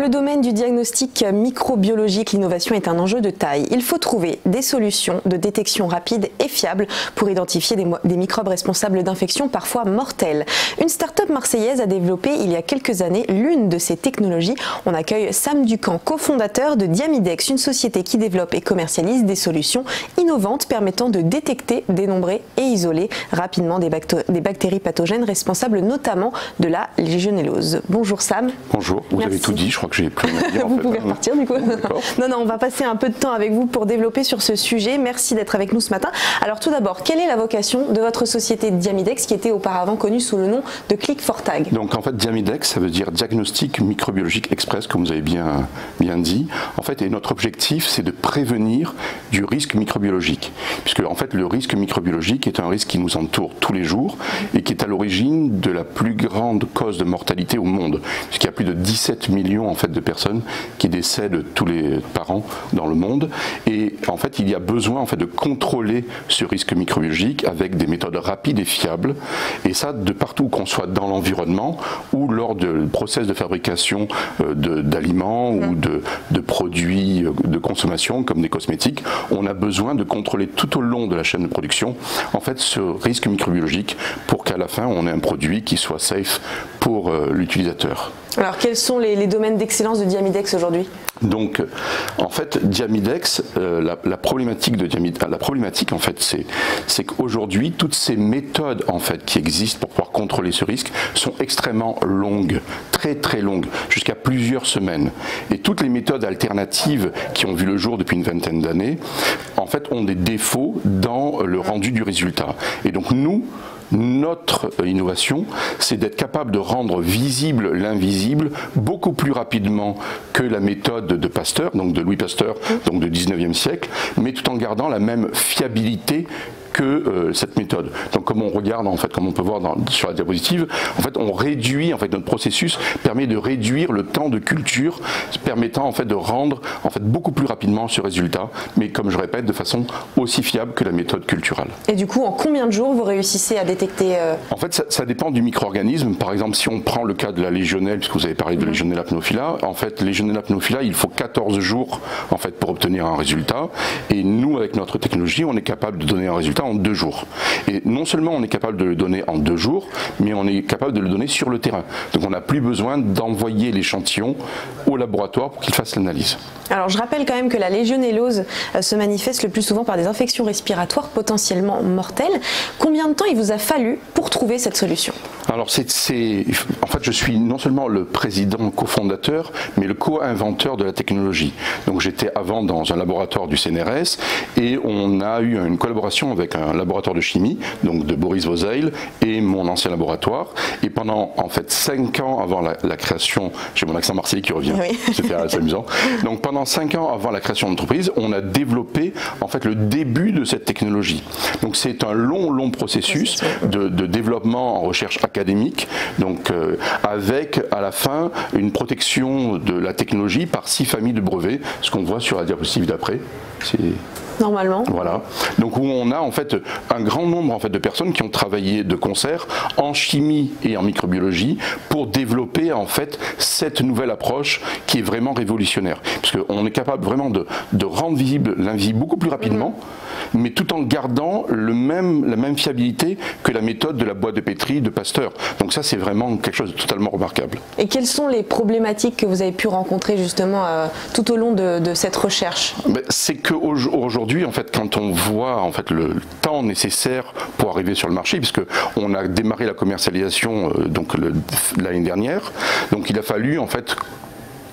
le domaine du diagnostic microbiologique, l'innovation est un enjeu de taille. Il faut trouver des solutions de détection rapide et fiable pour identifier des microbes responsables d'infections parfois mortelles. Une start-up marseillaise a développé il y a quelques années l'une de ces technologies. On accueille Sam Ducamp, cofondateur de Diamidex, une société qui développe et commercialise des solutions innovantes permettant de détecter, dénombrer et isoler rapidement des bactéries pathogènes responsables notamment de la légionellose. Bonjour Sam. Bonjour, vous avez tout dit, je crois que j'ai plus à dire. Vous pouvez repartir du coup. Non, on va passer un peu de temps avec vous pour développer sur ce sujet. Merci d'être avec nous ce matin. Alors tout d'abord, quelle est la vocation de votre société Diamidex qui était auparavant connue sous le nom de Click4Tag? Donc en fait Diamidex, ça veut dire diagnostic microbiologique express, comme vous avez bien dit. En fait, et notre objectif, c'est de prévenir du risque microbiologique. Puisque en fait, le risque microbiologique est un risque qui nous entoure tous les jours et qui est à l'origine de la plus grande cause de mortalité au monde. Puisqu'il y a plus de 17 millions en fait, de personnes qui décèdent tous les par an dans le monde. Et en fait, il y a besoin en fait, de contrôler ce risque microbiologique avec des méthodes rapides et fiables. Et ça, de partout qu'on soit dans l'environnement ou lors du process de fabrication d'aliments ou de produits de consommation comme des cosmétiques, on a besoin de contrôler tout au long de la chaîne de production en fait, ce risque microbiologique pour qu'à la fin, on ait un produit qui soit safe pour l'utilisateur. Alors, quels sont les domaines d'excellence de Diamidex aujourd'hui? Donc, en fait, Diamidex, la problématique de Diamidex, la problématique en fait, c'est qu'aujourd'hui, toutes ces méthodes en fait qui existent pour pouvoir contrôler ce risque sont extrêmement longues, très longues, jusqu'à plusieurs semaines. Et toutes les méthodes alternatives qui ont vu le jour depuis une vingtaine d'années, en fait, ont des défauts dans le rendu du résultat. Et donc notre innovation, c'est d'être capable de rendre visible l'invisible beaucoup plus rapidement que la méthode de Pasteur, donc de Louis Pasteur, donc du 19e siècle, mais tout en gardant la même fiabilité que cette méthode. Donc comme on regarde, en fait, comme on peut voir sur la diapositive, en fait, on réduit, en fait, notre processus permet de réduire le temps de culture, permettant en fait de rendre en fait beaucoup plus rapidement ce résultat, mais comme je répète, de façon aussi fiable que la méthode culturale. Et du coup, en combien de jours vous réussissez à détecter En fait, ça dépend du micro-organisme. Par exemple, si on prend le cas de la légionelle, puisque vous avez parlé de Legionella pneumophylla, en fait, Legionella pneumophylla, il faut 14 jours en fait pour obtenir un résultat. Et nous, avec notre technologie, on est capable de donner un résultat en 2 jours. Et non seulement on est capable de le donner en 2 jours, mais on est capable de le donner sur le terrain. Donc on n'a plus besoin d'envoyer l'échantillon au laboratoire pour qu'il fasse l'analyse. Alors je rappelle quand même que la légionellose se manifeste le plus souvent par des infections respiratoires potentiellement mortelles. Combien de temps il vous a fallu pour trouver cette solution? Alors en fait je suis non seulement le président cofondateur, mais le co-inventeur de la technologie. Donc j'étais avant dans un laboratoire du CNRS et on a eu une collaboration avec un laboratoire de chimie, donc de Boris Vozeil et mon ancien laboratoire. Et pendant en fait 5 ans avant la création, j'ai mon accent marseillais qui revient, oui. C'était assez amusant. Donc pendant 5 ans avant la création de l'entreprise, on a développé en fait le début de cette technologie. Donc c'est un long processus de développement en recherche académique, donc avec à la fin une protection de la technologie par 6 familles de brevets, ce qu'on voit sur la diapositive d'après. Normalement. Voilà. Donc où on a en fait un grand nombre en fait de personnes qui ont travaillé de concert en chimie et en microbiologie pour développer en fait cette nouvelle approche qui est vraiment révolutionnaire, parce qu'on est capable vraiment de rendre visible l'invisible beaucoup plus rapidement, mais tout en gardant la même fiabilité que la méthode de la boîte de pétri de Pasteur. Donc ça c'est vraiment quelque chose de totalement remarquable. Et quelles sont les problématiques que vous avez pu rencontrer justement tout au long de cette recherche? C'est qu'aujourd'hui, en fait, quand on voit en fait le temps nécessaire pour arriver sur le marché, puisque on a démarré la commercialisation l'année dernière, donc il a fallu en fait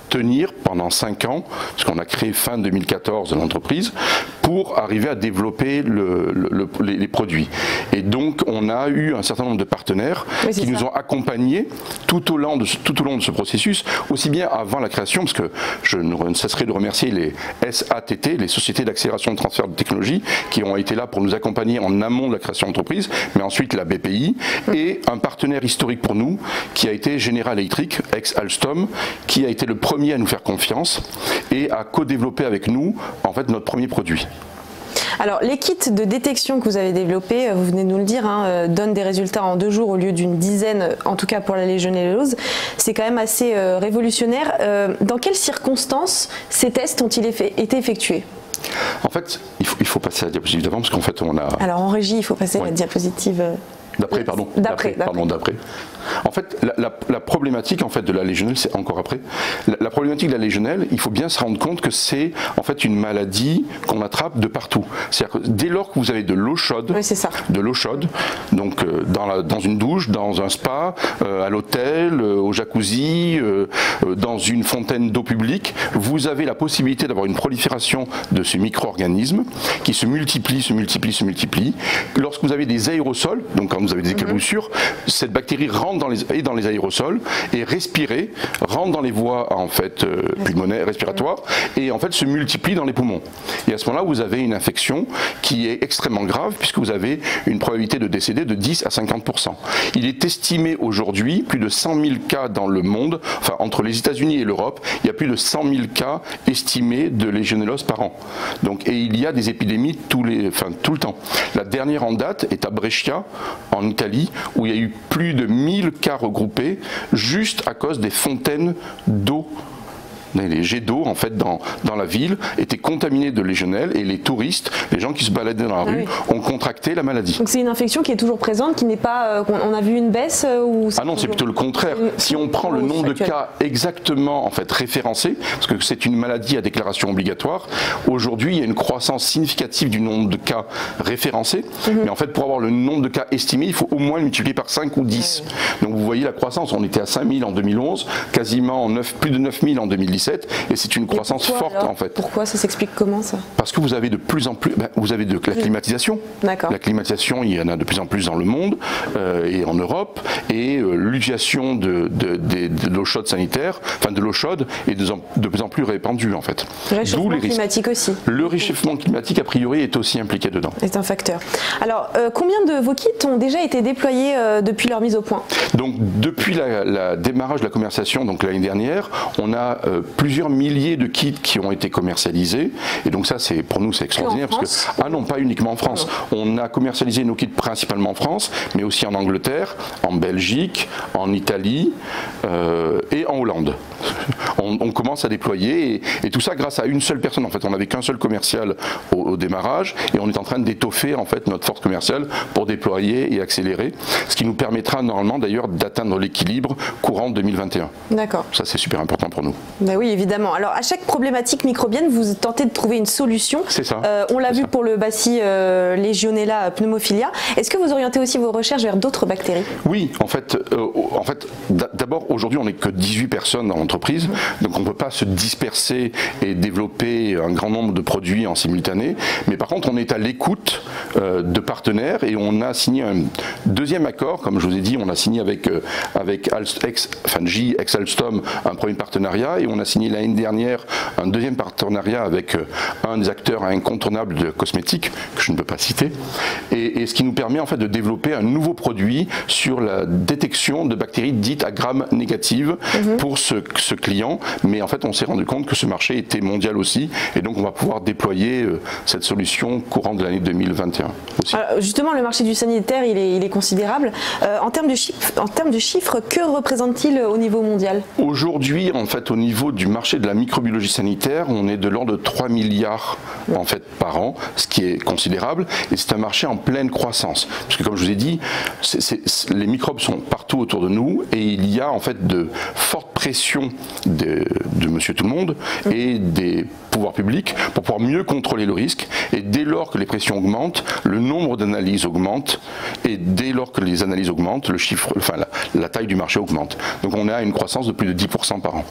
tenir pendant 5 ans, parce qu'on a créé fin 2014 l'entreprise, pour arriver à développer les produits. Et donc on a eu un certain nombre de partenaires qui nous ont accompagnés tout au long de ce processus, aussi bien avant la création, parce que je ne cesserai de remercier les SATT, les sociétés d'accélération de transfert de technologie, qui ont été là pour nous accompagner en amont de la création d'entreprise, mais ensuite la BPI, et un partenaire historique pour nous, qui a été General Electric, ex-Alstom, qui a été le premier à nous faire confiance et à co-développer avec nous en fait notre premier produit. Alors, les kits de détection que vous avez développés, vous venez de nous le dire, hein, donnent des résultats en 2 jours au lieu d'une dizaine, en tout cas pour la légionellose. C'est quand même assez révolutionnaire. Dans quelles circonstances ces tests ont-ils été effectués ? En fait, il faut passer à la diapositive d'avant parce qu'en fait on a... Alors en régie, il faut passer à la diapositive... D'après, pardon. D'après. En fait, la problématique en fait de la légionelle, c'est encore après. La problématique de la légionelle, il faut bien se rendre compte que c'est en fait une maladie qu'on attrape de partout. C'est-à-dire que dès lors que vous avez de l'eau chaude, donc dans une douche, dans un spa, à l'hôtel, au jacuzzi, dans une fontaine d'eau publique, vous avez la possibilité d'avoir une prolifération de ce micro-organisme qui se multiplie. Lorsque vous avez des aérosols, donc quand vous avez des éclaboussures, cette bactérie rentre dans les aérosols et rentre dans les voies en fait pulmonaires, respiratoires et en fait se multiplie dans les poumons. Et à ce moment-là, vous avez une infection qui est extrêmement grave puisque vous avez une probabilité de décéder de 10 à 50%. Il est estimé aujourd'hui plus de 100 000 cas dans le monde, enfin entre les États-Unis et l'Europe, il y a plus de 100 000 cas estimés de légionellose par an. Donc, et il y a des épidémies tout le temps. La dernière en date est à Brescia, en Italie, où il y a eu plus de 1000 cas regroupés juste à cause des fontaines d'eau. Les jets d'eau en fait dans la ville étaient contaminés de légionelle et les touristes, les gens qui se baladaient dans la rue, ont contracté la maladie. Donc c'est une infection qui est toujours présente, qui n'est pas, on a vu une baisse ou Ah non, c'est plutôt le contraire. Si on prend le nombre de cas exactement en fait référencés, parce que c'est une maladie à déclaration obligatoire, aujourd'hui il y a une croissance significative du nombre de cas référencés, mais en fait pour avoir le nombre de cas estimé, il faut au moins le multiplier par 5 ou 10. Donc vous voyez la croissance, on était à 5000 en 2011, quasiment plus de 9000 en 2017. Et c'est une croissance forte alors, en fait. Pourquoi ça s'explique comment ça? Parce que vous avez de plus en plus, vous avez de la climatisation. La climatisation, il y en a de plus en plus dans le monde et en Europe, et l'utilisation de l'eau chaude sanitaire, enfin de l'eau chaude, est de plus en plus répandue en fait. Le réchauffement climatique aussi. Le réchauffement climatique a priori est aussi impliqué dedans. C'est un facteur. Alors combien de vos kits ont déjà été déployés depuis leur mise au point? Donc depuis le démarrage de la commercialisation, donc l'année dernière, on a plusieurs milliers de kits qui ont été commercialisés, et donc ça c'est pour nous c'est extraordinaire parce que non, pas uniquement en France. On a commercialisé nos kits principalement en France, mais aussi en Angleterre, en Belgique, en Italie et en Hollande. On commence à déployer et tout ça grâce à une seule personne. En fait, on n'avait qu'un seul commercial au démarrage et on est en train d'étoffer en fait notre force commerciale pour déployer et accélérer, ce qui nous permettra normalement d'ailleurs d'atteindre l'équilibre courant 2021. D'accord. Ça c'est super important pour nous. Ben oui, évidemment. Alors, à chaque problématique microbienne, vous tentez de trouver une solution. C'est ça. On l'a vu pour le bacille Legionella pneumophilia. Est-ce que vous orientez aussi vos recherches vers d'autres bactéries? Oui, en fait d'abord, aujourd'hui, on n'est que 18 personnes dans l'entreprise, donc on ne peut pas se disperser et développer un grand nombre de produits en simultané. Mais par contre, on est à l'écoute de partenaires et on a signé un deuxième accord, comme je vous ai dit, on a signé avec GE ex-Alstom un premier partenariat et on a signé l'année dernière un deuxième partenariat avec un des acteurs incontournables de cosmétiques que je ne peux pas citer et ce qui nous permet en fait de développer un nouveau produit sur la détection de bactéries dites à gram négatives pour ce client, mais en fait on s'est rendu compte que ce marché était mondial aussi et donc on va pouvoir déployer cette solution courant de l'année 2021 aussi. Alors justement, le marché du sanitaire il est considérable. En termes de chiffres, que représente-t-il au niveau mondial? Aujourd'hui, en fait, au niveau du marché de la microbiologie sanitaire, on est de l'ordre de 3 milliards en fait, par an, ce qui est considérable, et c'est un marché en pleine croissance. Parce que comme je vous ai dit, les microbes sont partout autour de nous, et il y a en fait de fortes pressions de Monsieur Tout-le-Monde et des pouvoirs publics pour pouvoir mieux contrôler le risque, et dès lors que les pressions augmentent, le nombre d'analyses augmente, et dès lors que les analyses augmentent, la taille du marché augmente. Donc on a une croissance de plus de 10% par an.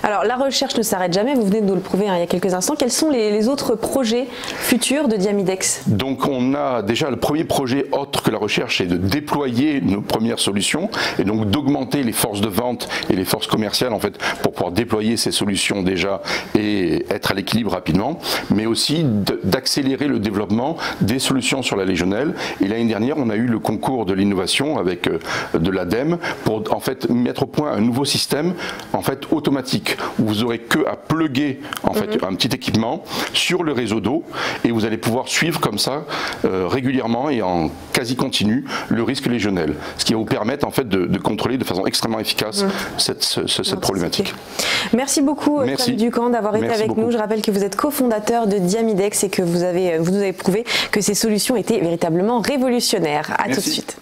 Alors la recherche ne s'arrête jamais, vous venez de nous le prouver il y a quelques instants. Quels sont les autres projets futurs de Diamidex? Donc on a déjà le premier projet autre que la recherche, c'est de déployer nos premières solutions et donc d'augmenter les forces de vente et les forces commerciales en fait pour pouvoir déployer ces solutions déjà et être à l'équilibre rapidement, mais aussi d'accélérer le développement des solutions sur la légionelle. Et l'année dernière, on a eu le concours de l'innovation avec de l'ADEME pour en fait mettre au point un nouveau système en fait automatique automatique où vous aurez que à plugger en fait un petit équipement sur le réseau d'eau et vous allez pouvoir suivre comme ça régulièrement et en quasi continu le risque légionnel, ce qui va vous permettre en fait de contrôler de façon extrêmement efficace cette problématique. Merci beaucoup Fred Ducamp d'avoir été avec nous. Je rappelle que vous êtes cofondateur de Diamidex et que vous nous avez prouvé que ces solutions étaient véritablement révolutionnaires. À tout de suite.